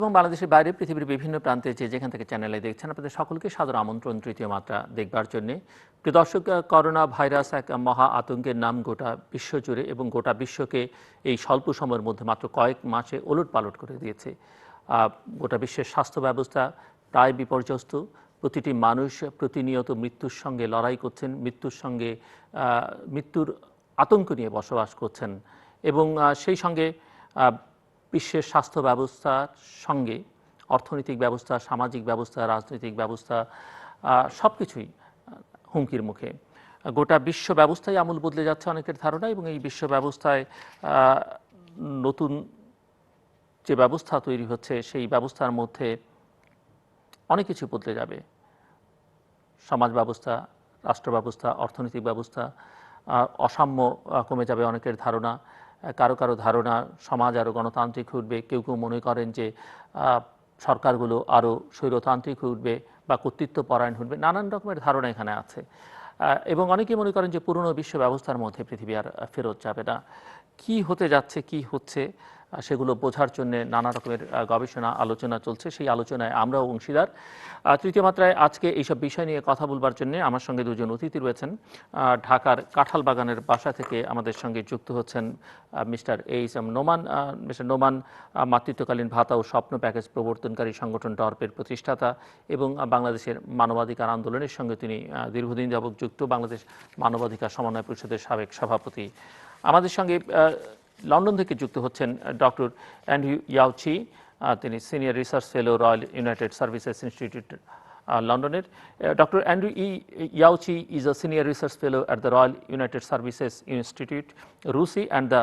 এবং বাংলাদেশের বাইরে পৃথিবীর বিভিন্ন প্রান্তে যেখান থেকে চ্যানেলে দেখছেন আপনাদের সকলকে সাদর আমন্ত্রণ তৃতীয় মাত্রা দেখবার জন্য। প্রিয় দর্শক, করোনা ভাইরাস এক মহা আতঙ্কের নাম গোটা বিশ্বজুড়ে এবং গোটা বিশ্বকে এই স্বল্প সময়ের মধ্যে মাত্র কয়েক মাসে ওলটপালট করে দিয়েছে। গোটা বিশ্বের স্বাস্থ্য ব্যবস্থা প্রায় বিপর্যস্ত। প্রতিটি মানুষ প্রতিনিয়ত মৃত্যুর সঙ্গে লড়াই করছেন, মৃত্যুর আতঙ্ক নিয়ে বসবাস করছেন এবং সেই সঙ্গে বিশ্বের স্বাস্থ্য ব্যবস্থার সঙ্গে অর্থনৈতিক ব্যবস্থা, সামাজিক ব্যবস্থা, রাজনৈতিক ব্যবস্থা সব কিছুই হুমকির মুখে। গোটা বিশ্ব ব্যবস্থায় আমূল বদলে যাচ্ছে অনেকের ধারণা এবং এই বিশ্ব ব্যবস্থায় নতুন যে ব্যবস্থা তৈরি হচ্ছে সেই ব্যবস্থার মধ্যে অনেক কিছু বদলে যাবে। সমাজ ব্যবস্থা, রাষ্ট্র ব্যবস্থা, অর্থনৈতিক ব্যবস্থা, অসাম্য কমে যাবে অনেকের ধারণা। কারো কারো ধারণা সমাজ আরও গণতান্ত্রিক হয়ে উঠবে, কেউ কেউ মনে করেন যে সরকারগুলো আরও স্বৈরতান্ত্রিক হয়ে উঠবে বা কর্তৃত্বপরায়ণ উঠবে। নানান রকমের ধারণা এখানে আছে এবং অনেকেই মনে করেন যে পুরনো বিশ্ব ব্যবস্থার মধ্যে পৃথিবী আর ফেরত যাবে না। কি হতে যাচ্ছে, কি হচ্ছে সেগুলো বোঝার জন্য নানা রকমের গবেষণা আলোচনা চলছে। সেই আলোচনায় আমরাও অংশীদার। তৃতীয় মাত্রায় আজকে এইসব বিষয় নিয়ে কথা বলবার জন্য আমার সঙ্গে দুজন অতিথি রয়েছেন। ঢাকার কাঁঠালবাগানের বাসা থেকে আমাদের সঙ্গে যুক্ত হচ্ছেন mister AHM Noman. Mister Noman মাতৃত্বকালীন ভাতা ও স্বপ্ন প্যাকেজ প্রবর্তনকারী সংগঠন ডরপ-এর প্রতিষ্ঠাতা এবং বাংলাদেশের মানবাধিকার আন্দোলনের সঙ্গে তিনি দীর্ঘদিন যাবৎ যুক্ত, বাংলাদেশ মানবাধিকার সমন্বয় পরিষদের সাবেক সভাপতি। আমাদের সঙ্গে লন্ডন থেকে যুক্ত হচ্ছেন ডক্টর ইয়াও ची, তিনি senior research fellow royal United services institute লন্ডনের। ডক্টর ইয়াও ची is a senior research fellow at the Royal United Services Institute, RUSI, and the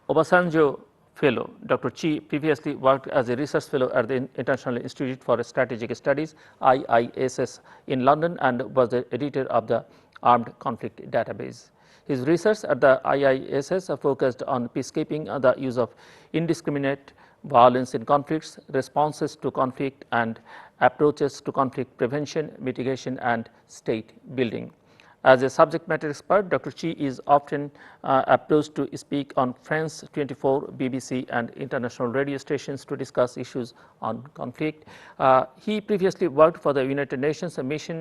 Obasanjo Fellow. Dr. Chi previously worked as a research fellow at the International Institute for Strategic Studies, IISS, in London and was the editor of the Armed Conflict Database. His research at the IISS focused on peacekeeping, the use of indiscriminate violence in conflicts, responses to conflict, and approaches to conflict prevention, mitigation, and state building. As a subject matter expert, Dr. Chi is often approached to speak on France 24, BBC, and international radio stations to discuss issues on conflict. He previously worked for the United Nations mission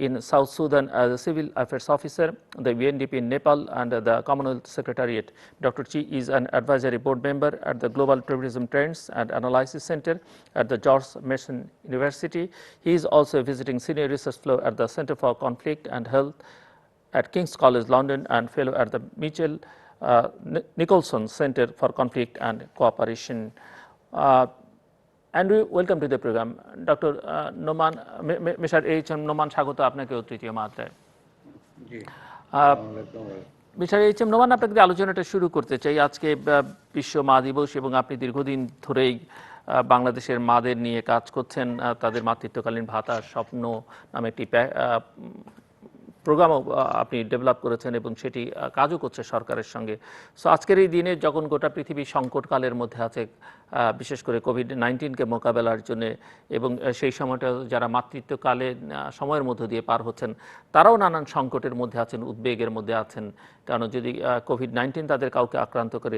in South Sudan as a civil affairs officer, the UNDP in Nepal, and the Commonwealth Secretariat. Dr. Chi is an advisory board member at the Global Terrorism Trends and Analysis Center at the George Mason University. He is also a visiting senior research fellow at the Center for Conflict and Health at King's College London and fellow at the Mitchell Nicholson Center for Conflict and Cooperation. Andrew, welcome to the program. Dr. Nouman, Mr. AHM Nouman, স্বাগত আপনাকে তৃতীয় মাত্রায়। Mister AHM Nouman, আপনাকে দিয়ে আলোচনাটা শুরু করতে চাই। আজকে বিশ্ব মা দিবস এবং আপনি দীর্ঘদিন ধরেই বাংলাদেশের মাদের নিয়ে কাজ করছেন। তাদের মাতৃত্বকালীন ভাতা স্বপ্ন নামে একটি প্রোগ্রামও আপনি ডেভেলপ করেছেন এবং সেটি কাজও করছে সরকারের সঙ্গে। সো আজকের এই দিনে যখন গোটা পৃথিবী সংকটকালের মধ্যে আছে, বিশেষ করে কোভিড-19কে মোকাবেলার জন্য, এবং সেই সময়টা যারা মাতৃত্বকালে সময়ের মধ্য দিয়ে পার হচ্ছেন তারাও নানান সংকটের মধ্যে আছেন, উদ্বেগের মধ্যে আছেন। কারণ যদি কোভিড-19 তাদের কাউকে আক্রান্ত করে,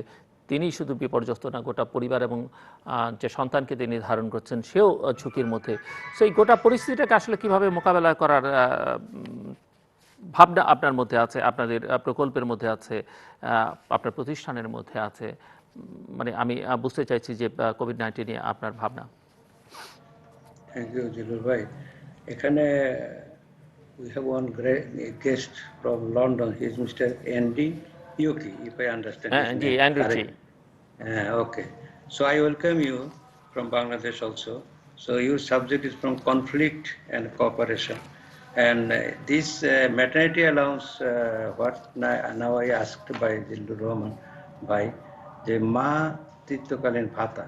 তিনি শুধু বিপর্যস্ত না, গোটা পরিবার এবং যে সন্তানকে তিনি ধারণ করছেন সেও ঝুঁকির মধ্যে। সেই গোটা পরিস্থিতিটাকে আসলে কীভাবে মোকাবেলা করার ভাবনা আপনার মধ্যে আছে, আপনাদের প্রকল্পের মধ্যে আছে, আপনার প্রতিষ্ঠানের মধ্যে আছে? মানে আমি বুঝতে চাইছি যে কোভিড-19 নিয়ে আপনার ভাবনা। থ্যাংক ইউ জিলুর ভাই। এখানে we have one great guest from London. He is Mr. Andy Yoki, if I understand his name. Andrew Chi. Okay. So I welcome you from Bangladesh also. So your subject is from conflict and cooperation. And this maternity allowance, what now I asked by Zillur Rahman by the মাতৃত্বকালীন ভাতা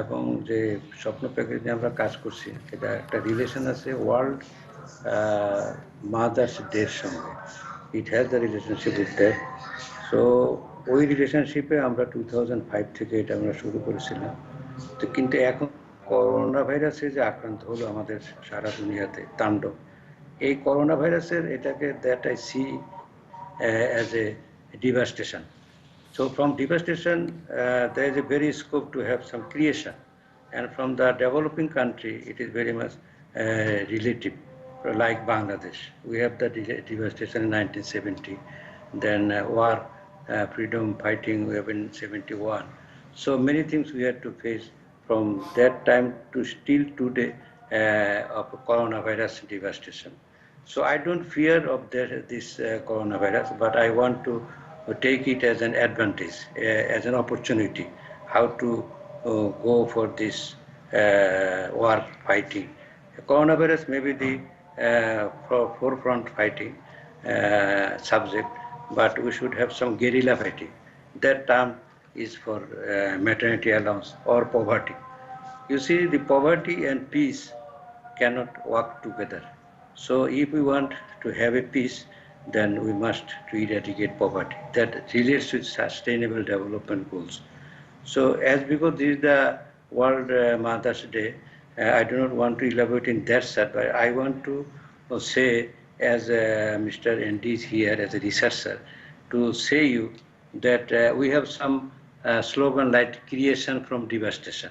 এবং যে স্বপ্ন package নিয়ে আমরা কাজ করছি, এটা একটা রিলেশন আছে ওয়ার্ল্ড মাদার্স ডের সঙ্গে। It has the relationship with that. So ওই রিলেশনশিপে আমরা 2005 থেকে এটা আমরা শুরু করেছিলাম। তো কিন্তু এখন করোনা ভাইরাসে যে আক্রান্ত হলো আমাদের সারা দুনিয়াতে তাণ্ডব, এই করোনা ভাইরাসের এটাকে that I see as a devastation. So from devastation there is a very scope to have some creation. And from the developing country, it is very much relative, like Bangladesh. We have the devastation in 1970, then war, freedom fighting, we have in 71. So many things we had to face from that time to still today of coronavirus devastation. So I don't fear of this coronavirus, but I want to take it as an advantage, as an opportunity, how to go for this war fighting. Coronavirus may be the forefront fighting subject, but we should have some guerrilla fighting. That term is for maternity allowance or poverty. You see, the poverty and peace cannot work together. So if we want to have a peace, then we must to eradicate poverty. That relates with sustainable development goals. So as because this is the World Mother's Day, I do not want to elaborate in that side, but I want to say as Mr. ND is here as a researcher, to say you that we have some slogan like creation from devastation,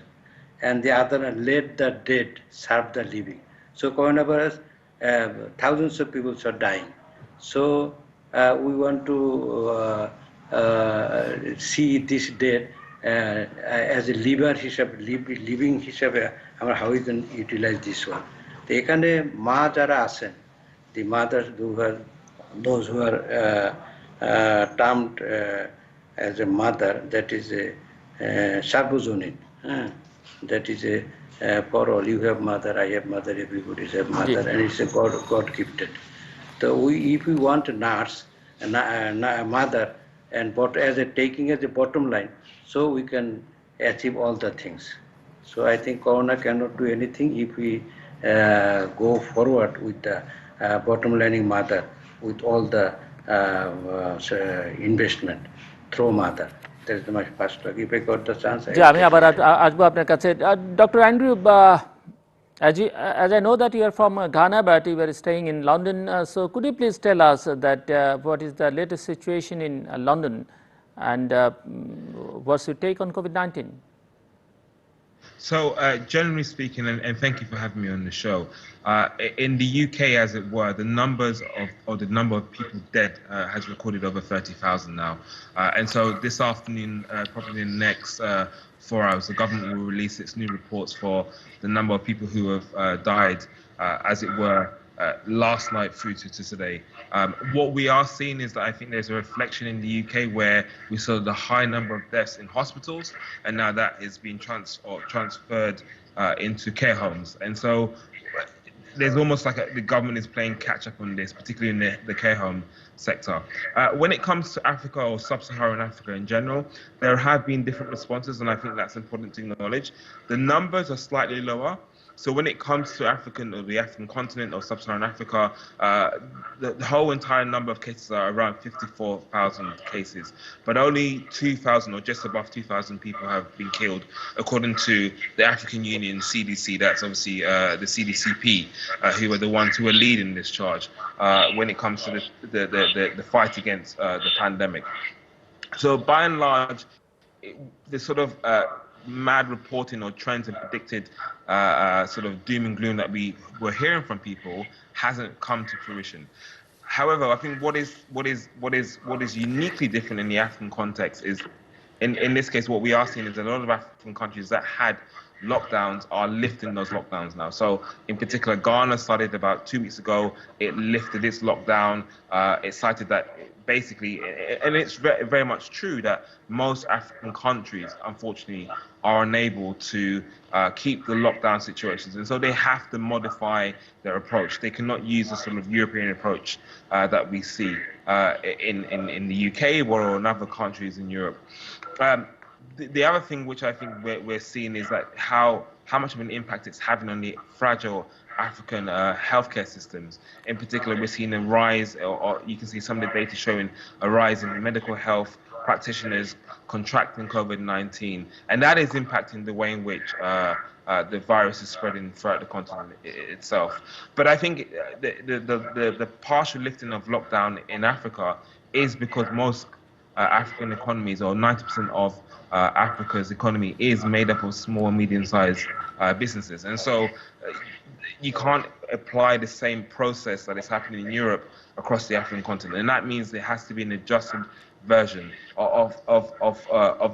and the other let the dead serve the living. So coronavirus, thousands of people are dying. So we want to see this dead as a living হিসাবে আমরা how we can utilize this one. তো এখানে মা যারা আছেন, the mothers those who are termed as a mother, that is a sarbozonin. That is a for all. You have mother, I have mother, everybody have mother, and it's a God gifted. So if we want a nurse, a mother, and as a taking as a bottom line, so we can achieve all the things. So I think Corona cannot do anything if we go forward with the bottom lining mother, with all the investment through mother. That's my first talk. If I got the chance, জি আমি আবার আসবো আপনার কাছে doctor Andrew as I know that you are from Ghana but you were staying in London, so could you please tell us that what is the latest situation in London and what's your take on COVID-19? So generally speaking, and thank you for having me on the show, in the UK, as it were, the numbers or the number of people dead has recorded over 30,000 now. And so this afternoon, probably in the next 4 hours, the government will release its new reports for the number of people who have died, as it were, last night through to today. What we are seeing is that I think there's a reflection in the UK where we saw the high number of deaths in hospitals, and now that is being transferred into care homes. And so there's almost like the government is playing catch up on this, particularly in the care home sector. When it comes to Africa or sub-Saharan Africa in general, there have been different responses, and I think that's important to acknowledge. The numbers are slightly lower. So when it comes to the African continent or sub-Saharan Africa, the whole entire number of cases are around 54,000 cases, but only 2,000 or just above 2,000 people have been killed, according to the African Union CDC. That's obviously the CDCP, who are the ones who are leading this charge when it comes to the fight against the pandemic. So by and large, the sort of mad reporting or trends and predicted sort of doom and gloom that we were hearing from people hasn't come to fruition. However, I think what is uniquely different in the African context is, in this case, what we are seeing is a lot of African countries that had lockdowns are lifting those lockdowns now. So in particular, Ghana started about 2 weeks ago. It lifted its lockdown. It cited that basically, and it's very much true that most African countries, unfortunately, are unable to keep the lockdown situations, and so they have to modify their approach. They cannot use the sort of European approach that we see in the UK or in other countries in Europe. The other thing which I think we're seeing is that how much of an impact it's having on the fragile African healthcare systems. In particular, we're seeing a rise, or you can see some of the data showing a rise in medical health practitioners contracting COVID-19, and that is impacting the way in which the virus is spreading throughout the continent itself. But I think the partial lifting of lockdown in Africa is because most African economies, or 90% of Africa's economy is made up of small and medium-sized businesses. And so you can't apply the same process that is happening in Europe across the African continent. And that means there has to be an adjusted version of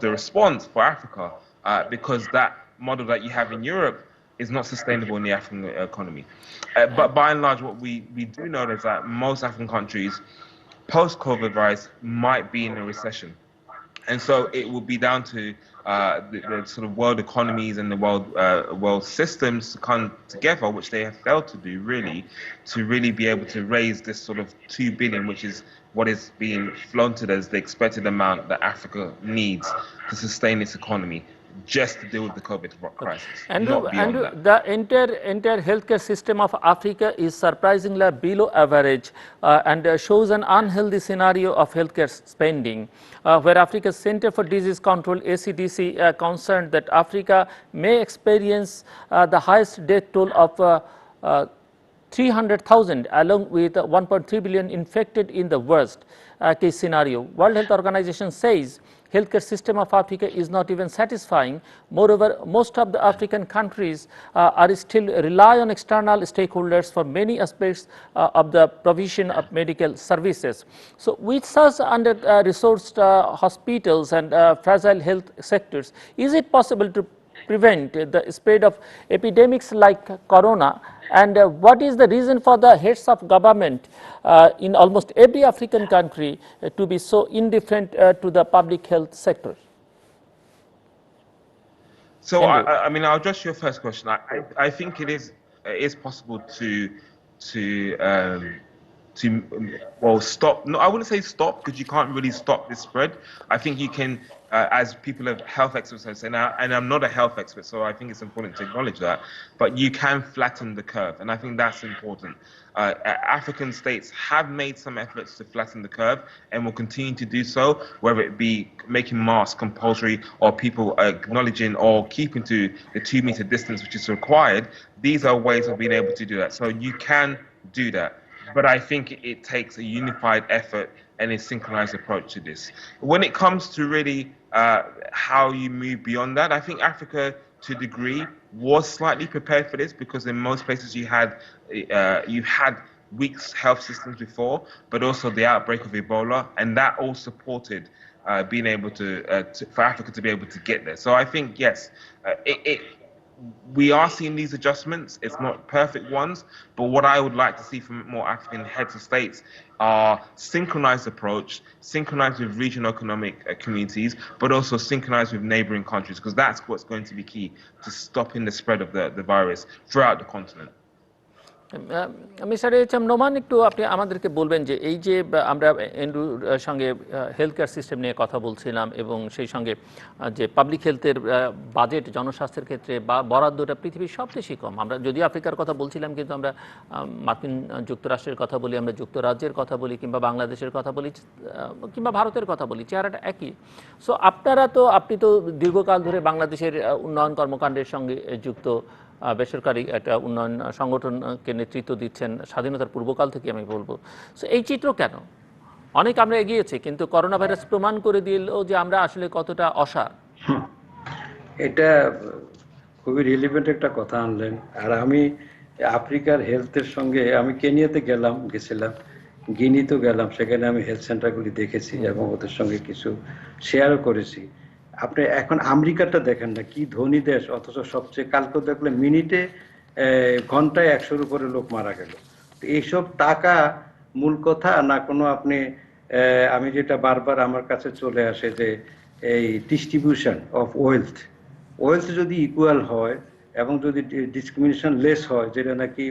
the response for Africa, because that model that you have in Europe is not sustainable in the African economy. But by and large, what we do know is that most African countries, post-COVID virus, might be in a recession. And so it will be down to the sort of world economies and the world systems to come together, which they have failed to do, really, to really be able to raise this sort of 2 billion, which is what is being flaunted as the expected amount that Africa needs to sustain its economy, just to deal with the COVID crisis, not beyond that. The entire healthcare system of Africa is surprisingly below average and shows an unhealthy scenario of healthcare spending, where Africa's Center for Disease Control (ACDC) concerned that Africa may experience the highest death toll of 300,000, along with 1.3 billion infected in the worst case scenario. World Health Organization says healthcare system of Africa is not even satisfying. Moreover, most of the African countries are still rely on external stakeholders for many aspects of the provision of medical services. So with such under-resourced hospitals and fragile health sectors, is it possible to prevent the spread of epidemics like corona, and what is the reason for the heads of government in almost every African country to be so indifferent to the public health sector? So I mean, I'll address your first question. I think it is possible to well, stop. No, I wouldn't say stop, because you can't really stop this spread. I think you can, as people of health experts have said, and I'm not a health expert, so I think it's important to acknowledge that, but you can flatten the curve, and I think that's important. African states have made some efforts to flatten the curve and will continue to do so, whether it be making masks compulsory or people acknowledging or keeping to the 2-meter distance which is required. These are ways of being able to do that. So you can do that. But I think it takes a unified effort and a synchronized approach to this. When it comes to really how you move beyond that, I think Africa, to a degree, was slightly prepared for this, because in most places you had weak health systems before, but also the outbreak of Ebola, and that all supported being able for Africa to be able to get there. So I think, yes, we are seeing these adjustments. It's not perfect ones, but what I would like to see from more African heads of states are synchronized approach, synchronized with regional economic communities, but also synchronized with neighboring countries, because that's what's going to be key to stopping the spread of the virus throughout the continent. Mister AHM Noman, একটু আপনি আমাদেরকে বলবেন যে এই যে আমরা এন্ড্রুর সঙ্গে health care system নিয়ে কথা বলছিলাম, এবং সেই সঙ্গে যে পাবলিক হেলথের বাজেট জনস্বাস্থ্যের ক্ষেত্রে বা বরাদ্দটা পৃথিবীর সব দেশই কম। আমরা যদি আফ্রিকার কথা বলছিলাম, কিন্তু আমরা মার্কিন যুক্তরাষ্ট্রের কথা বলি, আমরা যুক্তরাজ্যের কথা বলি, কিংবা বাংলাদেশের কথা বলি, কিংবা ভারতের কথা বলি, চেহারাটা একই। সো আপনি তো দীর্ঘকাল ধরে বাংলাদেশের উন্নয়ন কর্মকাণ্ডের সঙ্গে যুক্ত, বেসরকারি একটা উন্নয়ন সংগঠনকে নেতৃত্ব দিচ্ছেন স্বাধীনতার পূর্বকাল থেকে, আমি বলবো। সো এই চিত্র কেন? অনেক আমরা এগিয়েছি, কিন্তু করোনা ভাইরাস প্রমাণ করে দিল যে আমরা আসলে কতটা অসাড়। এটা খুবই রিলেভেন্ট একটা কথা আনলেন। আর আমি আফ্রিকার হেলথের সঙ্গে, আমি কেনিয়াতে গেছিলাম, গিনিতেও গেলাম, সেখানে আমি হেলথ সেন্টারগুলি দেখেছি এবং ওদের সঙ্গে কিছু শেয়ারও করেছি। আপনি এখন আমেরিকাটা দেখেন না, কি ধনী দেশ, অথচ সবচেয়ে কালকে দেখলে মিনিটে ঘন্টায় 100-র উপরে লোক মারা গেল। এইসব টাকা মূল কথা না, কোনো আপনি আমি যেটা বারবার আমার কাছে চলে আসে যে এই ডিস্ট্রিবিউশন অফ ওয়েলথ যদি ইকুয়াল হয় এবং যদি ডিসক্রিমিনেশন লেস হয়, যেটা নাকি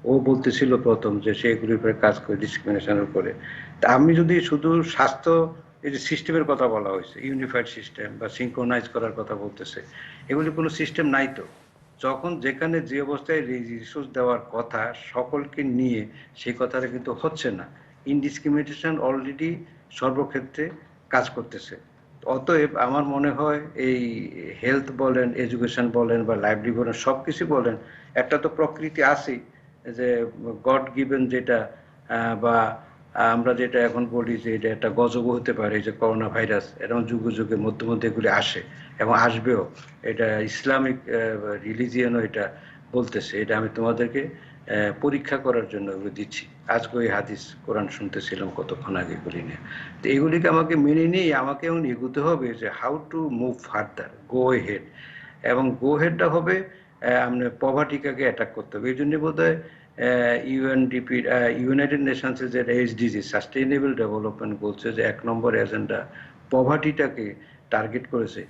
ও বলতেছিল প্রথম যে সেগুলির উপরে কাজ করে ডিসক্রিমিনেশনের উপরে। তা আমি যদি শুধু স্বাস্থ্য এই যে সিস্টেমের কথা বলা হয়েছে, ইউনিফাইড সিস্টেম বা সিনক্রোনাইজ করার কথা বলতেছে, এগুলি কোনো সিস্টেম নাই তো। যখন যেখানে যে অবস্থায় রিসোর্স দেওয়ার কথা সকলকে নিয়ে, সেই কথাটা কিন্তু হচ্ছে না। ইনডিসক্রিমিনেশন অলরেডি সর্বক্ষেত্রে কাজ করতেছে। অতএব আমার মনে হয় এই হেলথ বলেন, এডুকেশন বলেন বা লাইভলিহুড বলেন, সব কিছু বলেন, একটা তো প্রকৃতি আছেই যে গড গিভেন যেটা, বা আমরা যেটা এখন বলি যে এটা একটা গজব হতে পারে, যে করোনা ভাইরাস, এরকম যুগে যুগে মধ্যে মধ্যে এগুলি আসে এবং আসবেও, এটা ইসলামিক রিলিজিয়নও এটা বলতেছে। এটা আমি তোমাদেরকে পরীক্ষা করার জন্য এগুলো দিচ্ছি। আজকে ওই হাদিস কোরআন শুনতেছিলাম কতক্ষণ আগে, এগুলি নিয়ে। তো এগুলিকে আমাকে মেনে নিয়ে আমাকে এখন এগোতে হবে যে how to move further, go head. এবং গো হেডটা হবে আমরা পভার্টিটাকে অ্যাটাক করতে হবে। এই জন্য বোধ হয় ইউএনডিপি, ইউনাইটেড নেশনসের যে এইচডিজি সাস্টেইনেবল ডেভেলপমেন্ট বলছে যে 1 নম্বর এজেন্ডা পভার্টিটাকে টার্গেট করেছে।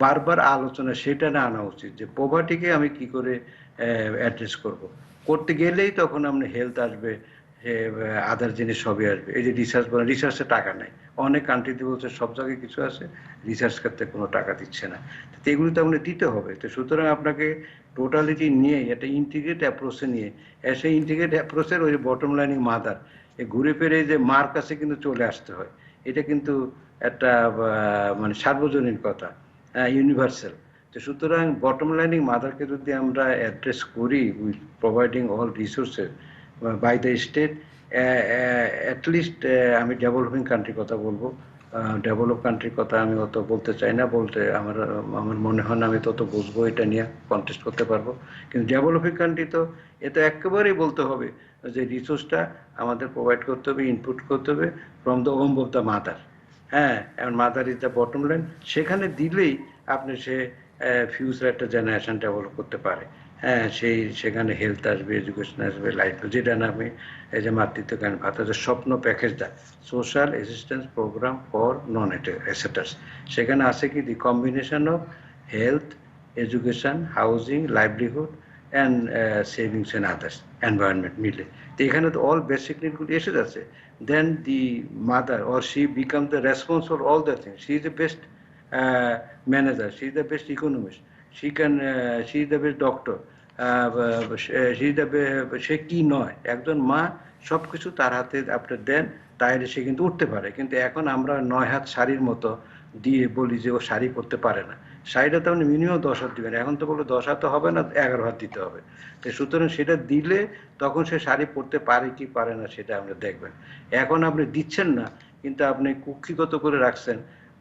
বারবার আলোচনা সেটা না আনা উচিত যে পভার্টিকে আমি কি করে অ্যাড্রেস করব। করতে গেলেই তখন আমরা হেলথ আসবে, আদার জিনিস সবই আসবে। এই যে রিসার্চ বলে, রিসার্চে টাকা নেই, অনেক কান্ট্রিতে বলছে সব জায়গায় কিছু আছে, রিসার্চ করতে কোনো টাকা দিচ্ছে না। তো এগুলো তো আপনাকে দিতে হবে। তো সুতরাং আপনাকে টোটালিটি নিয়ে একটা ইন্টিগ্রেট অ্যাপ্রোচে নিয়ে এসে, ইন্টিগ্রেট অ্যাপ্রোচের ওই বটম লাইনিং মাদার ঘুরে ফিরে যে মার কাছে কিন্তু চলে আসতে হয়। এটা কিন্তু একটা মানে সার্বজনীন কথা, ইউনিভার্সাল। তো সুতরাং বটম লাইনিং মাদারকে যদি আমরা অ্যাড্রেস করি with providing all resources by the state, at least আমি ডেভেলপিং কান্ট্রির কথা বলবো, ডেভেলপ কান্ট্রির কথা আমি অত বলতে চাই না, বলতে আমার মনে হয় না আমি তত বুঝবো, এটা নিয়ে কন্টেস্ট করতে পারবো। কিন্তু ডেভেলপিং কান্ট্রি তো এটা একেবারেই বলতে হবে যে রিসোর্সটা আমাদের প্রোভাইড করতে হবে, ইনপুট করতে হবে from the home of the mother. হ্যাঁ, এবং mother is the bottom line. সেখানে দিলেই আপনি সে ফিউচার একটা জেনারেশন ডেভেলপ করতে পারে। হ্যাঁ, সেখানে হেলথ আসবে, এডুকেশন আসবে, লাইফ, যেটা না আমি এই যে মাতৃত্বকালীন ভাতা যে স্বপ্ন প্যাকেজটা, social assistance programme for non asseters, সেখানে আছে কি the combination of health, education, housing, livelihood and savings and others, environment মিলে। তো এখানে তো অল বেসিক নিডগুলি এসে যাচ্ছে। Then the mother or she become the responsible all the things. She is the best manager, she is the best economist, she is the best doctor, সে কি নয়, একজন মা সবকিছু তার হাতে আপনি দেন, তাইলে সে কিন্তু উঠতে পারে। কিন্তু এখন আমরা 9 হাত শাড়ির মতো দিয়ে বলি যে ও শাড়ি পরতে পারে না। শাড়িটা তো আপনি মিনিমাম 10 হাত দিবেন, এখন তো বলে 10 হাত তো হবে না, 11 হাত দিতে হবে। তো সুতরাং সেটা দিলে তখন সে শাড়ি পরতে পারে কি পারে না সেটা আমরা দেখবেন। এখন আপনি দিচ্ছেন না, কিন্তু আপনি কুক্ষিগত করে রাখছেন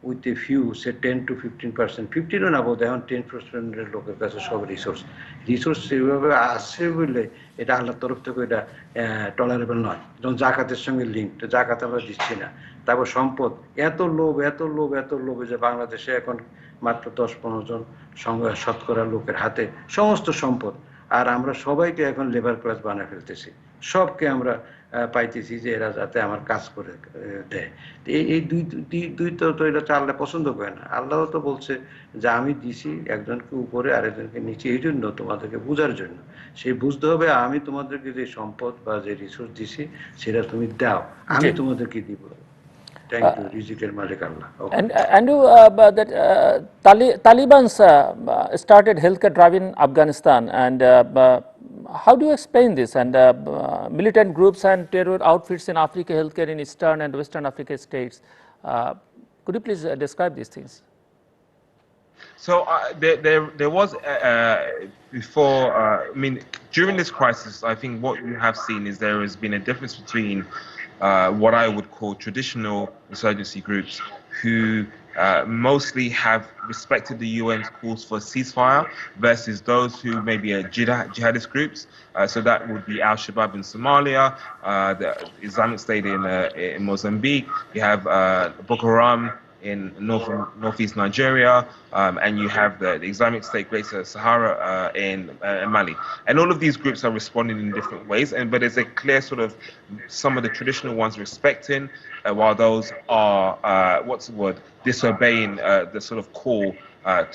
with a few, say 10 to 15%, 15ও না বলতে, এখন 10%-এর লোকের কাছে সব রিসোর্স সেভাবে আসে বলে এটা আল্লাহর তরফ থেকে এটা টলারেবল নয়। যেমন জাকাতের সঙ্গে লিঙ্ক, জাকাত আমরা দিচ্ছি না। তারপর সম্পদ, এত লোভ যে বাংলাদেশে এখন মাত্র 10-15 জন শতকরা লোকের হাতে সমস্ত সম্পদ, আর আমরা সবাইকে এখন লেবার ক্লাস বানিয়ে ফেলতেছি। সবকে আমরা পাইতেছি যে এরা যাতে আমার কাজ করে দেয়। এই দুই তো এটা আল্লাহ পছন্দ করে না। আল্লাহ তো বলছে যে আমি দিছি একজনকে উপরে আরেকজনকে নিচে, এই জন্য তোমাদেরকে বুঝার জন্য। সেই বুঝতে হবে আমি তোমাদেরকে যে সম্পদ বা যে রিসোর্স দিছি সেটা তুমি দাও, আমি তোমাদেরকে দিব। Thank you. রিজিকের মালিক আল্লাহ। And that Taliban started healthcare drive in Afghanistan, and how do you explain this? And militant groups and terror outfits in Africa healthcare in Eastern and Western Africa states. Could you please describe these things? So there was before. I mean, during this crisis, I think what you have seen is there has been a difference between what I would call traditional insurgency groups who mostly have respected the UN's calls for ceasefire versus those who maybe are jihadist groups. So that would be Al-Shabaab in Somalia, the Islamic State in Mozambique. You have Boko Haram in northeast Nigeria, and you have the Islamic State Greater Sahara in Mali. And all of these groups are responding in different ways, but there's a clear sort of some of the traditional ones respecting, while those are, what's the word, disobeying the sort of call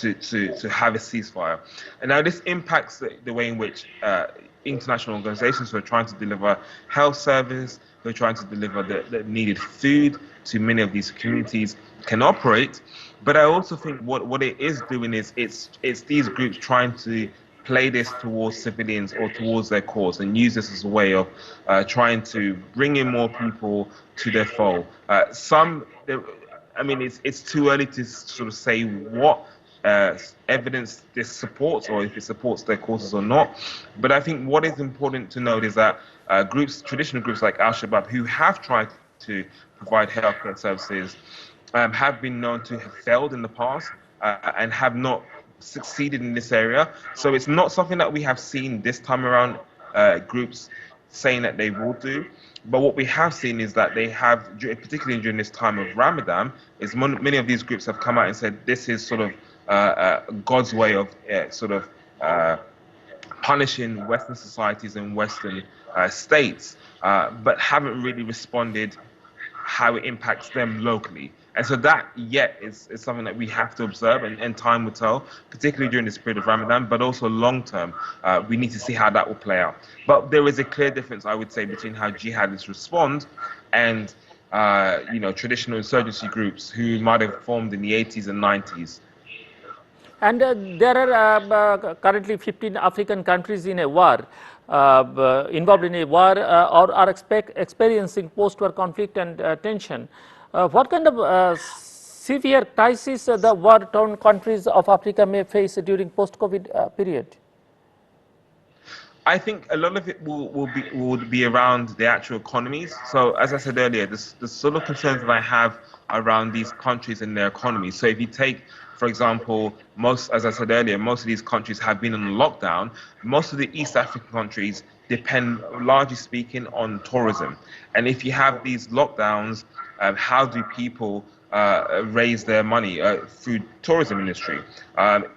to have a ceasefire. And now this impacts the way in which international organizations who are trying to deliver health service, who are trying to deliver the needed food to many of these communities can operate. But I also think what it is doing is it's these groups trying to play this towards civilians or towards their cause and use this as a way of trying to bring in more people to their fold. I mean, it's too early to sort of say what evidence this supports or if it supports their causes or not. But I think what is important to note is that traditional groups like Al-Shabaab, who have tried to provide healthcare services have been known to have failed in the past and have not succeeded in this area. So it's not something that we have seen this time around, groups saying that they will do. But what we have seen is that they have, particularly during this time of Ramadan, is many of these groups have come out and said this is sort of God's way of punishing Western societies and Western states, but haven't really responded how it impacts them locally. And so that yet is something that we have to observe, and time will tell, particularly during this period of Ramadan, but also long term. We need to see how that will play out. But there is a clear difference, I would say, between how jihadists respond and traditional insurgency groups who might have formed in the 80s and 90s. And there are currently 15 African countries in a war, involved in a war, or are experiencing post-war conflict and tension. What kind of severe crisis the war-torn countries of Africa may face during post-COVID period? I think a lot of it will be around the actual economies. So as I said earlier, the sort of concerns that I have around these countries and their economies. So if you take, for example, as I said earlier, most of these countries have been on lockdown. Most of the East African countries depend, largely speaking, on tourism. And if you have these lockdowns, how do people raise their money through tourism industry?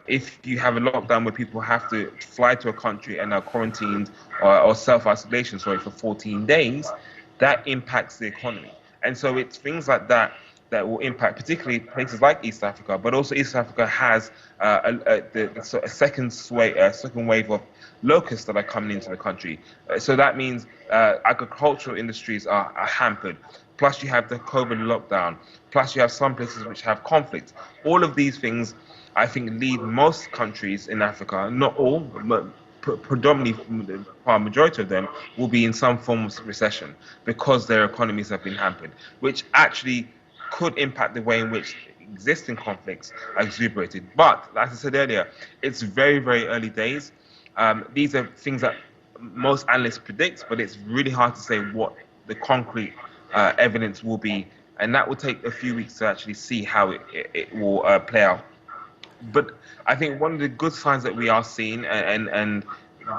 If you have a lockdown where people have to fly to a country and are quarantined or self-isolation, for 14 days, that impacts the economy. And so it's things like that that will impact particularly places like East Africa, but also East Africa has a second wave of locusts that are coming into the country. So that means agricultural industries are hampered. Plus you have the COVID lockdown. Plus you have some places which have conflict. All of these things, I think, lead most countries in Africa, not all, but predominantly the majority of them, will be in some form of recession because their economies have been hampered, which actually could impact the way in which existing conflicts are exuberated. But, as I said earlier, it's very, very early days. These are things that most analysts predict, but it's really hard to say what the concrete evidence will be, and that will take a few weeks to actually see how it will play out. But I think one of the good signs that we are seeing, and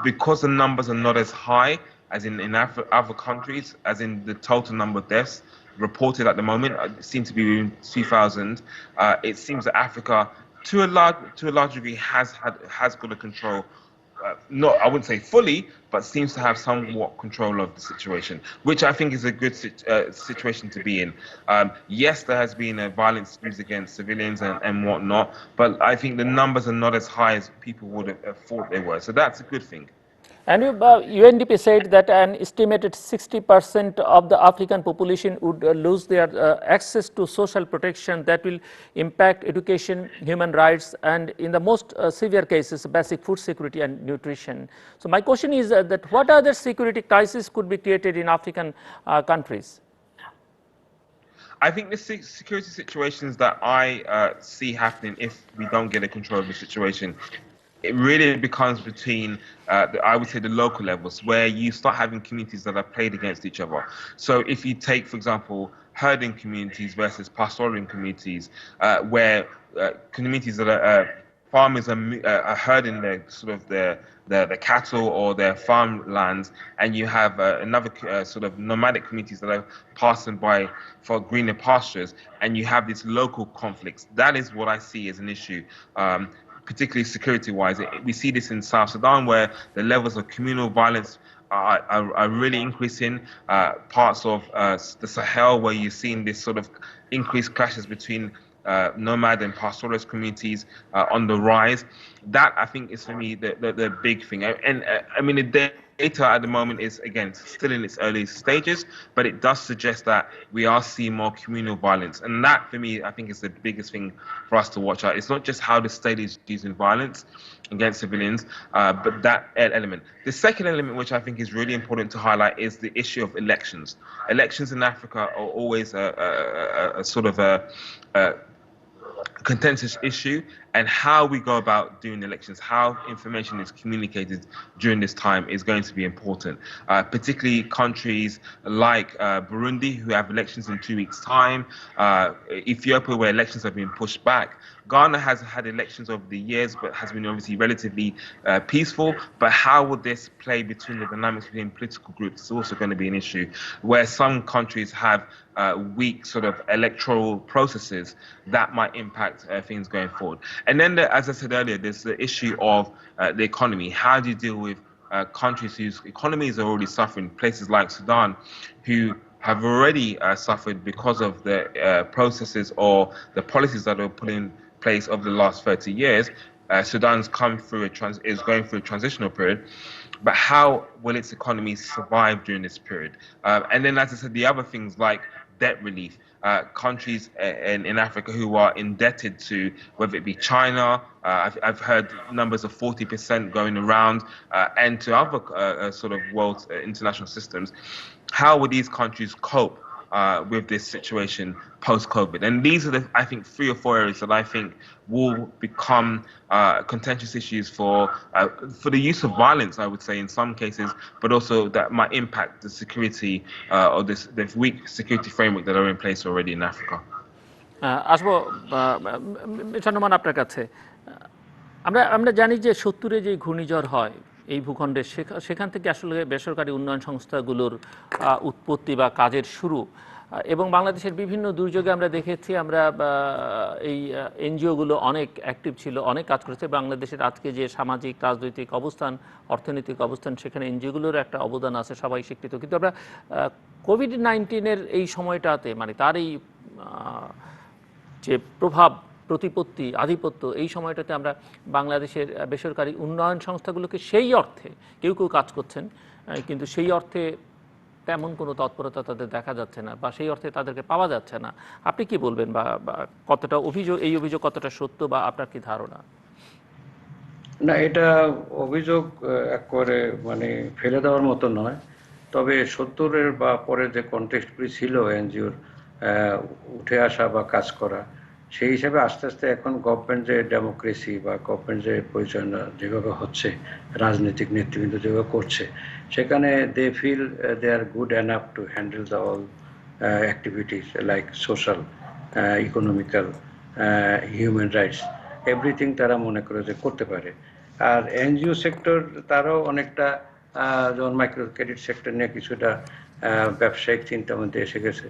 because the numbers are not as high as in other countries, as in the total number of deaths reported at the moment, seem to be in 2,000. It seems that Africa, to a large degree, has got a control. Not, I wouldn't say fully, but seems to have somewhat control of the situation, which I think is a good situation to be in. Yes, there has been violence used against civilians and whatnot, but I think the numbers are not as high as people would have thought they were. So that's a good thing. And UNDP said that an estimated 60% of the African population would lose their access to social protection that will impact education, human rights, and in the most severe cases, basic food security and nutrition. So my question is that what other security crises could be created in African countries? I think the security situations that I see happening if we don't get a control of the situation, it really becomes between, I would say, the local levels, where you start having communities that are played against each other. So if you take, for example, herding communities versus pastoral communities, where communities that are farmers are herding their cattle or their farmlands, and you have another sort of nomadic communities that are passing by for greener pastures, and you have these local conflicts. That is what I see as an issue. Particularly security-wise. We see this in South Sudan, where the levels of communal violence are really increasing. Parts of the Sahel, where you're seeing this sort of increased clashes between nomad and pastoralist communities on the rise. That, I think, is for me the big thing. And I mean, the data at the moment is, again, still in its early stages, but it does suggest that we are seeing more communal violence. And that, for me, I think is the biggest thing for us to watch out. It's not just how the state is using violence against civilians, but that element. The second element, which I think is really important to highlight, is the issue of elections. Elections in Africa are always a sort of a contentious issue, And how we go about doing elections, how information is communicated during this time is going to be important. Particularly countries like Burundi, who have elections in 2 weeks' time, Ethiopia, where elections have been pushed back. Ghana has had elections over the years, but has been obviously relatively peaceful. But how will this play between the dynamics between political groups is also going to be an issue, where some countries have weak sort of electoral processes that might impact things going forward. And then, as I said earlier, there's the issue of the economy. How do you deal with countries whose economies are already suffering, places like Sudan, who have already suffered because of the processes or the policies that were put in place over the last 30 years. Sudan's is going through a transitional period, but how will its economy survive during this period? And then, as I said, the other things like debt relief, countries in Africa who are indebted to, whether it be China, I've heard numbers of 40% going around, and to other sort of world international systems. How will these countries cope with this situation post-COVID? And these are I think, 3 or 4 areas that I think will become contentious issues for the use of violence, I would say, in some cases, but also that might impact the security or the weak security framework that are in place already in Africa. আসবো mister Noman আপনার কাছে। আমরা জানি যে 70-এ যে ঘূর্ণিঝড় হয় এই ভূখণ্ডে, সেখান থেকে আসলে বেসরকারি উন্নয়ন সংস্থাগুলোর উৎপত্তি বা কাজের শুরু। এবং বাংলাদেশের বিভিন্ন দুর্যোগে আমরা দেখেছি, আমরা এই এনজিওগুলো অনেক অ্যাক্টিভ ছিল, অনেক কাজ করেছে। বাংলাদেশের আজকে যে সামাজিক রাজনৈতিক অবস্থান, অর্থনৈতিক অবস্থান, সেখানে এনজিওগুলোর একটা অবদান আছে, সবাই স্বীকৃত। কিন্তু আমরা কোভিড-19-এর এই সময়টাতে, মানে তার এই যে প্রভাব, প্রতিপত্তি, আধিপত্য, এই সময়টাতে আমরা বাংলাদেশের বেসরকারি উন্নয়ন সংস্থাগুলোকে সেই অর্থে কেউ কেউ কাজ করছেন, কিন্তু সেই অর্থে তেমন কোনো তৎপরতা তাদের দেখা যাচ্ছে না, বা সেই অর্থে তাদেরকে পাওয়া যাচ্ছে না। আপনি কি বলবেন, বা কতটা এই অভিযোগ কতটা সত্য, বা আপনার কি ধারণা? না, এটা অভিযোগ একবারে মানে ফেলে দেওয়ার মতো নয়। তবে 70-এর বা পরে যে কনটেক্সটগুলি ছিল এনজিওর উঠে আসা বা কাজ করা, সেই হিসাবে আস্তে আস্তে এখন গভর্নমেন্ট যে ডেমোক্রেসি বা গভর্নমেন্ট যে পরিচালনা যেভাবে হচ্ছে, রাজনৈতিক নেতৃবৃন্দ যেভাবে করছে, সেখানে they feel they are good enough to handle the all activities like social, economical, human rights, everything তারা মনে করে যে করতে পারে। আর এনজিও সেক্টর তারাও অনেকটা, যেমন মাইক্রো ক্রেডিট সেক্টর নিয়ে কিছুটা ব্যবসায়িক চিন্তার মধ্যে এসে গেছে।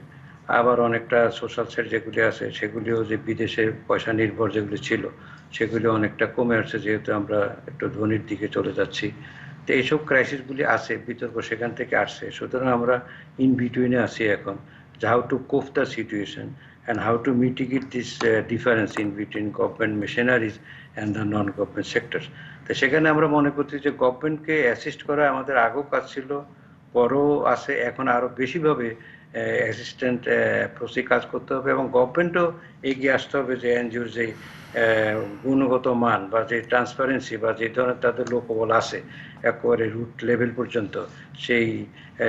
আবার অনেকটা সোশ্যাল সেক্টর যেগুলি আছে, সেগুলিও যে বিদেশের পয়সা নির্ভর যেগুলি ছিল, সেগুলি অনেকটা কমে আসছে, যেহেতু আমরা একটু ধনীর দিকে চলে যাচ্ছি। তো এইসব ক্রাইসিসগুলি আছে, বিতর্ক সেখান থেকে আসছে। সুতরাং আমরা ইন বিটুইনে আছি এখন, হাউ টু কোপ the situation and how to mitigate this difference in between government machineries and the non-government sectors. তো সেখানে আমরা মনে করছি যে গভর্নমেন্টকে অ্যাসিস্ট করা আমাদের আগেও কাজ ছিল, পরও আছে, এখন আরও বেশিভাবে অ্যাসিস্ট্যান্ট অ্যাপ্রোচে কাজ করতে হবে, এবং গভর্নমেন্টও এগিয়ে আসতে হবে যে এনজিওর যে গুণগত মান বা যে ট্রান্সপারেন্সি বা যে ধরনের তাদের লোকবল আছে একেবারে রুট লেভেল পর্যন্ত, সেই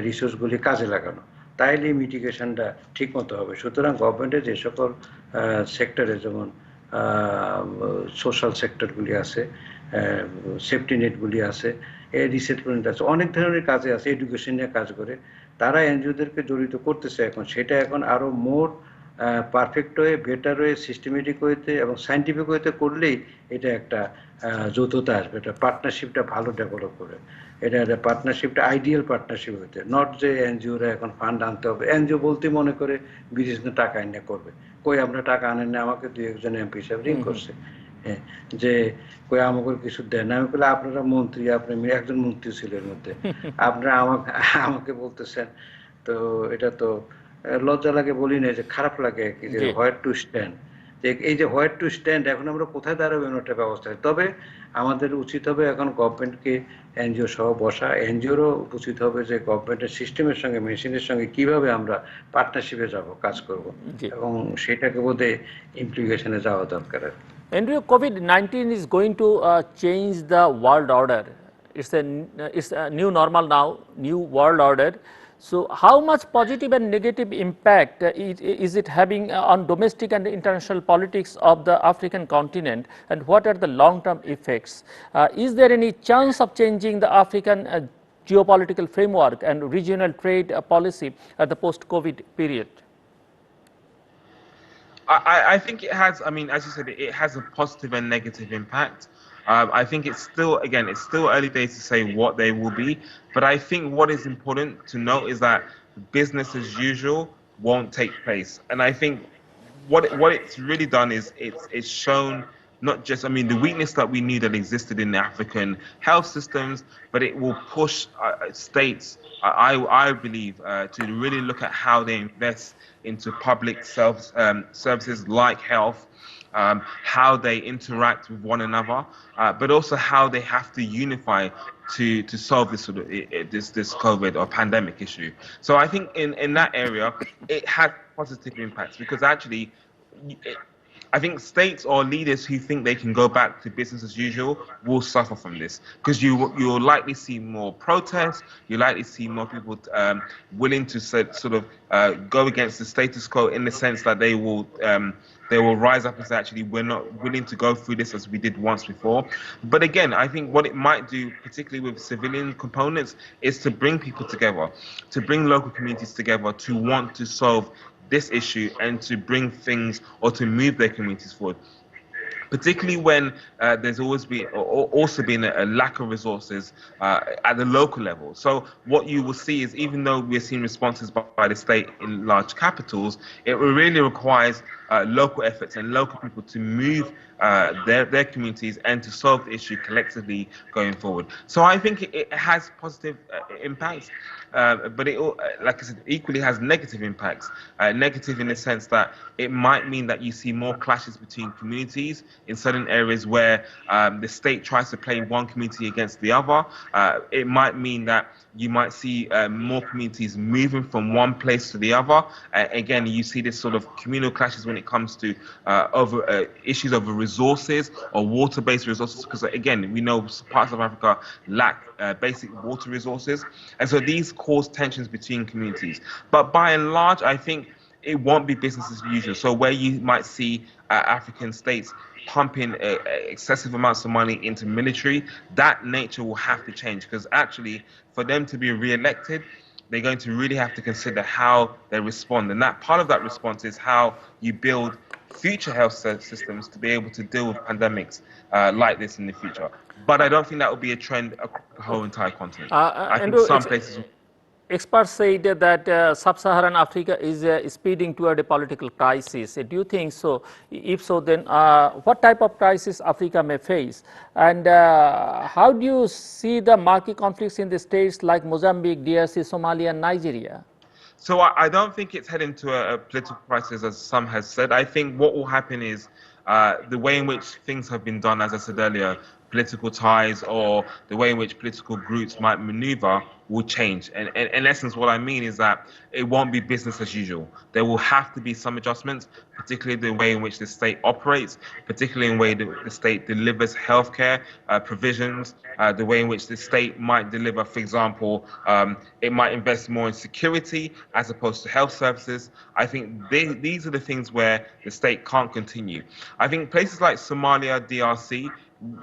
রিসোর্সগুলি কাজে লাগানো, তাইলে মিটিগেশনটা ঠিক মতো হবে। সুতরাং গভর্নমেন্টের যে সকল সেক্টরে, যেমন সোশ্যাল সেক্টরগুলি আছে, সেফটি নেটগুলি আছে, রিসেটলমেন্ট আছে, অনেক ধরনের কাজে আছে, এডুকেশন নিয়ে কাজ করে, তারা এনজিওদেরকে জড়িত করতেছে এখন। সেটা এখন আরও মোর পারফেক্ট হয়ে, বেটার হয়ে, সিস্টেমেটিক হইতে এবং সাইন্টিফিক হইতে করলেই এটা একটা যৌথতা আসবে, এটা পার্টনারশিপটা ভালো ডেভেলপ করে। এটা একটা পার্টনারশিপটা আইডিয়াল পার্টনারশিপ হইতে, নট যে এনজিওরা এখন ফান্ড আনতে হবে। এনজিও বলতে মনে করে বিদেশ টাকা এনে করবে, কই আপনার টাকা আনেন না, আমাকে 2-1 এমপি হিসাবে রিং করছে, হ্যাঁ, যে কই আমাকে কিছু দেন না। আমি বলে আপনারা মন্ত্রী, আপনি একজন মন্ত্রী ছিল এর মধ্যে, আপনারা আমাকে বলতেছেন, তো এটা তো লজ্জা লাগে, বলি না, যে খারাপ লাগে আর কি, যে হোয়ার টু স্ট্যান্ড। এই যে হোয়ার টু স্ট্যান্ড, এখন আমরা কোথায় দাঁড়াবো এমন একটা ব্যবস্থা। তবে আমাদের উচিত হবে এখন গভর্নমেন্টকে এনজিও সহ বসা, এনজিওরও উচিত হবে যে গভর্নমেন্টের সিস্টেমের সঙ্গে, মেশিনের সঙ্গে কিভাবে আমরা পার্টনারশিপে যাব, কাজ করব, এবং সেটাকে বোধে ইমপ্লিকেশনে যাওয়া দরকার। Andrew, COVID-19 is going to change the world order. It's a new normal now, new world order. So how much positive and negative impact is it having on domestic and international politics of the African continent, and what are the long-term effects? Is there any chance of changing the African geopolitical framework and regional trade policy at the post-COVID period? I think it has, I mean, as you said, it has a positive and negative impact. I think it's still, again, it's still early days to say what they will be. But I think what is important to note is that business as usual won't take place. And I think what it's really done is it's shown not just, I mean, the weakness that we knew that existed in the African health systems, but it will push states, I believe, to really look at how they invest into public services like health, how they interact with one another, but also how they have to unify to solve this sort of this COVID or pandemic issue. So I think in that area it has positive impacts, because actually I think states or leaders who think they can go back to business as usual will suffer from this, because you'll likely see more protests, you'll likely see more people willing to sort of go against the status quo, in the sense that they will rise up and say, actually, we're not willing to go through this as we did once before. But again, I think what it might do, particularly with civilian components, is to bring people together, to bring local communities together, to want to solve this issue and to bring things or to move their communities forward, particularly when there's always been also been a lack of resources at the local level. So what you will see is, even though we're seeing responses by the state in large capitals, it really requires local efforts and local people to move their communities and to solve the issue collectively going forward. So I think it has positive impacts, but it, like I said, equally has negative impacts. Negative in the sense that it might mean that you see more clashes between communities in certain areas where the state tries to play one community against the other. It might mean that you might see more communities moving from one place to the other. Again, you see this sort of communal clashes when it comes to over issues over resources or water-based resources, because again, we know parts of Africa lack basic water resources, and so these cause tensions between communities. But by and large, I think it won't be business as usual. So where you might see African states pumping excessive amounts of money into military, that nature will have to change, because actually for them to be re-elected, they're going to really have to consider how they respond. And that part of that response is how you build future health systems to be able to deal with pandemics like this in the future. But I don't think that will be a trend across the whole entire continent. I think some places... Experts say that sub-Saharan Africa is speeding toward a political crisis. Do you think so? If so, then what type of crisis Africa may face? And how do you see the market conflicts in the states like Mozambique, DRC, Somalia, and Nigeria? So I don't think it's heading to a political crisis, as some has said. I think what will happen is the way in which things have been done, as I said earlier, political ties or the way in which political groups might maneuver will change. And in essence, what I mean is that it won't be business as usual. There will have to be some adjustments, particularly the way in which the state operates, particularly in the way the state delivers healthcare provisions, the way in which the state might deliver, for example, it might invest more in security as opposed to health services. I think these are the things where the state can't continue. I think places like Somalia, DRC,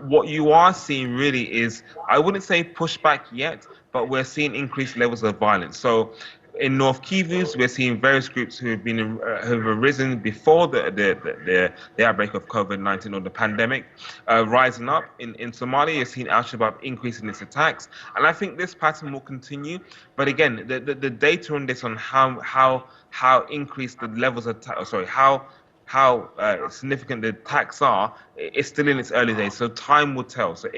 what you are seeing really is, I wouldn't say pushback yet, but we're seeing increased levels of violence. So in North Kivu, we're seeing various groups who have arisen before the outbreak of COVID-19 or the pandemic rising up. In Somalia, you're seeing Al-Shabaab increasing its attacks, and I think this pattern will continue. But again, the data on this, on how increased the levels of how significant the attacks are, it's still in its early days, so time will tell. So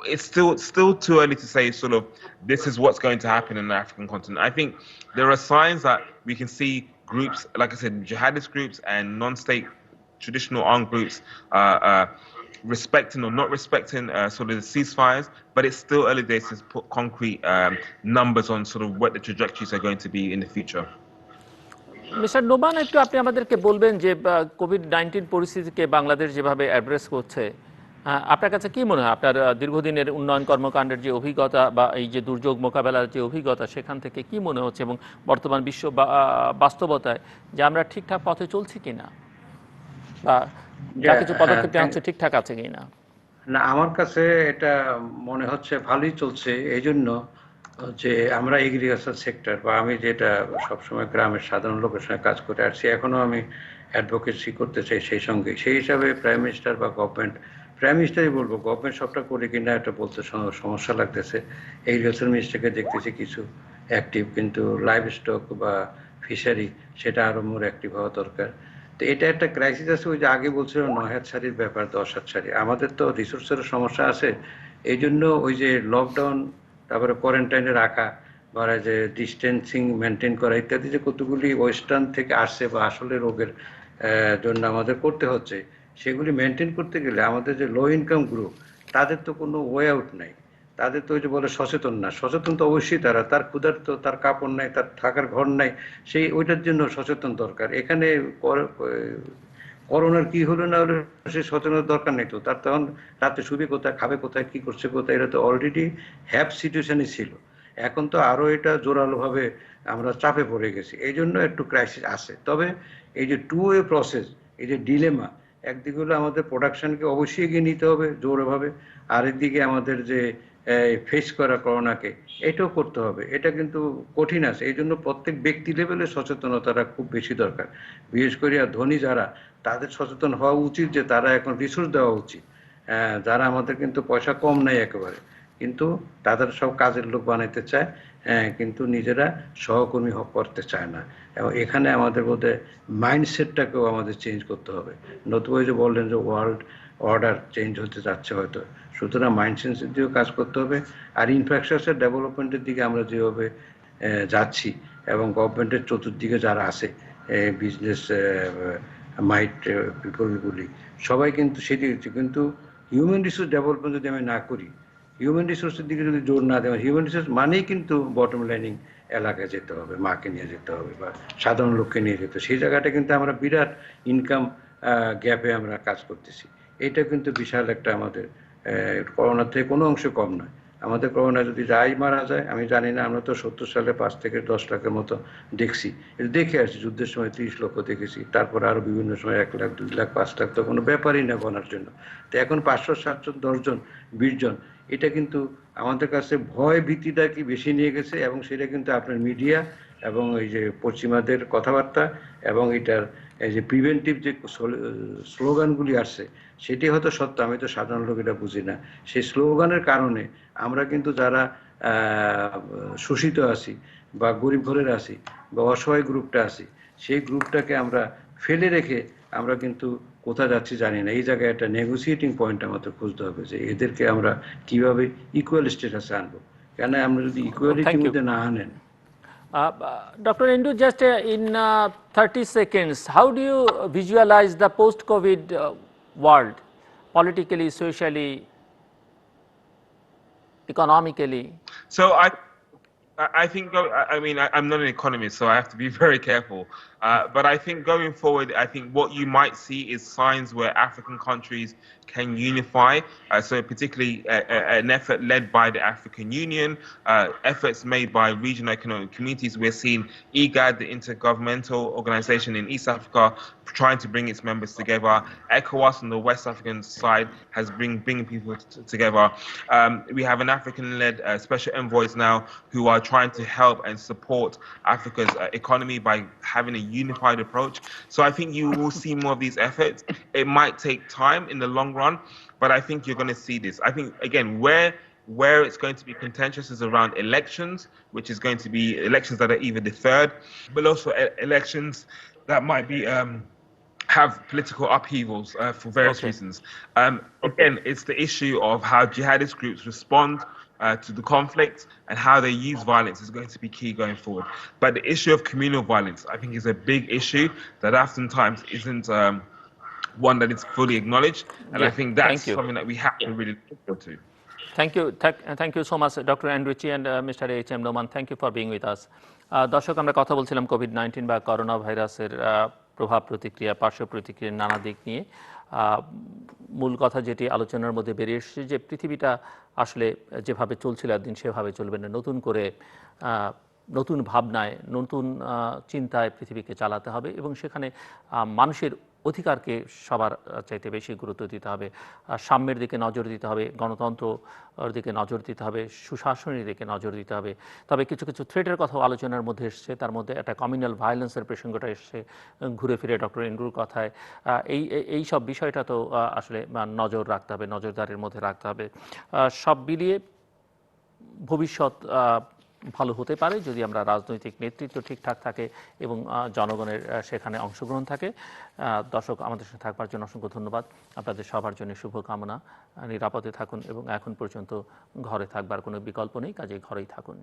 it's still too early to say sort of this is what's going to happen in the African continent. I think there are signs that we can see groups, like I said, jihadist groups and non-state traditional armed groups respecting or not respecting sort of the ceasefires, but it's still early days to put concrete numbers on sort of what the trajectories are going to be in the future. Mister Noman, একটু আপনি আমাদেরকে বলবেন যে COVID-19 পরিস্থিতিকে বাংলাদেশ যেভাবে address করছে, আপনার কাছে কি মনে হয়, আপনার দীর্ঘদিনের উন্নয়ন কর্মকাণ্ডের যে অভিজ্ঞতা বা এই যে দুর্যোগ মোকাবেলার যে অভিজ্ঞতা, সেখান থেকে কি মনে হচ্ছে এবং বর্তমান বিশ্ব বাস্তবতায় যে আমরা ঠিকঠাক পথে চলছি কিনা, বা যা কিছু পদক্ষেপ নেওয়া হচ্ছে ঠিকঠাক আছে কিনা? না, আমার কাছে এটা মনে হচ্ছে ভালোই চলছে। এই জন্য যে আমরা এগ্রিকালচার সেক্টর, বা আমি যেটা সবসময় গ্রামের সাধারণ লোকের সঙ্গে কাজ করে আসছি, এখনো আমি অ্যাডভোকেসি করতে চাই সেই সঙ্গে। সেই হিসাবে প্রাইম মিনিস্টার বা গভর্নমেন্ট, প্রাইম মিনিস্টারই বলবো, গভর্নমেন্ট সবটা করে কিনা এটা বলতে সমস্যা লাগতেছে। এগ্রিকালচার মিনিস্টারকে দেখতেছি কিছু অ্যাক্টিভ, কিন্তু লাইভ স্টক বা ফিশারি সেটা আরো মোর অ্যাক্টিভ হওয়া দরকার। তো এটা একটা ক্রাইসিস আছে। ওই যে আগে বলছিল 9 হাত ছাড়ির ব্যাপার, 10 হাত ছাড়ি, আমাদের তো রিসোর্সের সমস্যা আছে। এই জন্য ওই যে লকডাউন, তারপরে কোয়ারেন্টাইনে রাখা, বা যে ডিস্টেন্সিং মেনটেন করা ইত্যাদি, যে কতগুলি ওয়েস্টার্ন থেকে আসছে বা আসলে রোগের জন্য আমাদের করতে হচ্ছে, সেগুলি মেনটেন করতে গেলে আমাদের যে লো ইনকাম গ্রুপ, তাদের তো কোনো ওয়ে আউট নাই। তাদের তো ওই যে বলে সচেতন না, সচেতন তো অবশ্যই তারা, তার ক্ষুধার্ত, তার কাপড় নাই, তার থাকার ঘর নাই, সেই ওইটার জন্য সচেতন দরকার। এখানে করোনার কি হলো না হলো সে সচেতনতার দরকার নেই তো, তার তখন রাতে শুবে কোথায়, খাবে কোথায়, কি করছে কোথায়, এটা তো অলরেডি হ্যাপ সিচুয়েশনই ছিল। এখন তো আরো এটা জোরালো ভাবে আমরা চাপে পড়ে গেছি, এই জন্য একটু ক্রাইসিস আসে। তবে এই যে টু ওয়ে প্রসেস, এই যে ডিলেমা, একদিকে হলো আমাদের প্রোডাকশনকে অবশ্যই এগিয়ে নিতে হবে জোরভাবে, আরেকদিকে আমাদের যে ফেস করা করোনাকে, এটাও করতে হবে। এটা কিন্তু কঠিন আছে, এই জন্য প্রত্যেক ব্যক্তি লেভেলে সচেতনতাটা খুব বেশি দরকার। বিশেষ করে ধনী যারা, তাদের সচেতন হওয়া উচিত যে তারা এখন রিসোর্স দেওয়া উচিত। যারা আমাদের কিন্তু পয়সা কম নাই একেবারে, কিন্তু তাদের সব কাজের লোক বানাইতে চায়, কিন্তু নিজেরা সহকর্মী করতে চায় না। এবং এখানে আমাদের মধ্যে মাইন্ডসেটটাকেও আমাদের চেঞ্জ করতে হবে। নতুবা যে বললেন যে ওয়ার্ল্ড অর্ডার চেঞ্জ হতে যাচ্ছে হয়তো, সুতরাং মাইন্ডসেটের দিকেও কাজ করতে হবে। আর ইনফ্রাস্ট্রাকচার ডেভেলপমেন্টের দিকে আমরা যেভাবে যাচ্ছি, এবং গভর্নমেন্টের চতুর্দিকে যারা আছে, বিজনেস মাইট পিপলগুলি, সবাই কিন্তু সেটি হচ্ছে। কিন্তু হিউম্যান রিসোর্স ডেভেলপমেন্ট যদি আমি না করি, হিউম্যান রিসোর্সের দিকে যদি জোর না দেওয়া, হিউম্যান রিসোর্স মানেই কিন্তু বটম লাইনিং এলাকায় যেতে হবে, মাকে নিয়ে যেতে হবে বা সাধারণ লোককে নিয়ে যেতে হবে। সেই জায়গাটা কিন্তু আমরা বিরাট ইনকাম গ্যাপে আমরা কাজ করতেছি। এটা কিন্তু বিশাল একটা আমাদের করোনার থেকে কোনো অংশ কম নয়। আমাদের করোনা যদি যাই মারা যায়, আমি জানি না, আমরা তো 70 সালে 5 থেকে 10 লাখের মতো দেখছি, দেখে আসছি। যুদ্ধের সময় 30 লক্ষ দেখেছি, তারপর আরো বিভিন্ন সময় 1 লাখ, 2 লাখ, 5 লাখ তো কোনো ব্যাপারই না গণার জন্য। তো এখন 500, 700, 10 জন, 20 জন, এটা কিন্তু আমাদের কাছে ভয় ভীতিটা কি বেশি নিয়ে গেছে। এবং সেটা কিন্তু আপনার মিডিয়া এবং এই যে পশ্চিমাদের কথাবার্তা এবং এটার এই যে প্রিভেন্টিভ যে স্লোগানগুলি আসছে, সেটি হয়তো সত্য, আমি তো সাধারণ লোক এটা বুঝি না। সেই স্লোগানের কারণে আমরা কিন্তু যারা শোষিত আছি বা গরিব ঘরের আছি বা অসহায় গ্রুপটা আছি, সেই গ্রুপটাকে আমরা ফেলে রেখে আমরা কিন্তু কোথায় যাচ্ছি জানি না। এই জায়গায় একটা নেগোসিয়েটিং পয়েন্ট আমাদের খুঁজতে হবে যে এদেরকে আমরা কিভাবে ইকুয়াল স্ট্যাটাসে আনবো। কেন আমরা যদি ইকুয়ালিটির মধ্যে না আনেন। Dr. Endu, just in 30 seconds, how do you visualize the post-COVID world, politically, socially, economically? So I think, I mean, I'm not an economist, so I have to be very careful. But I think going forward, I think what you might see is signs where African countries can unify. So particularly an effort led by the African Union, efforts made by regional economic communities. We're seeing IGAD, the intergovernmental organization in East Africa, trying to bring its members together. ECOWAS on the West African side has bringing people together. We have an African-led special envoys now who are trying to help and support Africa's economy by having a unified approach. So I think you will see more of these efforts. It might take time in the long run, but I think you're going to see this. I think, again, where it's going to be contentious is around elections, which is going to be elections that are either deferred, but also elections that might be have political upheavals for various reasons. Again, it's the issue of how jihadist groups respond to the conflict and how they use violence is going to be key going forward. But the issue of communal violence, I think, is a big issue that oftentimes isn't one that is fully acknowledged. And I think that's something that we have to really look forward to. Thank you so much, Dr. Andrew Chi and Mr. AHM Nouman. Thank you for being with us. দর্শক, আমরা কথা বলছিলাম COVID-19 বা corona ভাইরাসের প্রভাব প্রতিক্রিয়া, পার্শ্ব প্রতিক্রিয়ার নানা দিক নিয়ে মূল কথা যেটি আলোচনার মধ্যে বেরিয়ে এসেছে যে পৃথিবীটা আসলে যেভাবে চলছিল একদিন সেভাবে চলবে না, নতুন করে নতুন ভাবনায়, নতুন চিন্তায় পৃথিবীকে চালাতে হবে এবং সেখানে মানুষের অধিকারকে সবার চাইতে বেশি গুরুত্ব দিতে হবে, সাম্যের দিকে নজর দিতে হবে, গণতন্ত্রের দিকে নজর দিতে হবে, সুশাসনের দিকে নজর দিতে হবে। তবে কিছু কিছু থ্রেটের কথাও আলোচনার মধ্যে এসছে, তার মধ্যে একটা কমিউনাল ভায়োলেন্সের প্রসঙ্গটা এসছে ঘুরে ফিরে ডক্টর ইন্দ্রুর কথায়। এই সব বিষয়টা তো আসলে নজর রাখতে হবে, নজরদারির মধ্যে রাখতে হবে। সব মিলিয়ে ভবিষ্যৎ ভালো হতে পারে যদি আমরা রাজনৈতিক নেতৃত্ব ঠিকঠাক থাকে এবং জনগণের সেখানে অংশগ্রহণ থাকে। দর্শক, আমাদের সাথে থাকবার জন্য অসংখ্য ধন্যবাদ। আপনাদের সবার জন্য শুভকামনা। নিরাপদে থাকুন এবং এখন পর্যন্ত ঘরে থাকবার কোনো বিকল্প নেই, কাজেই ঘরেই থাকুন।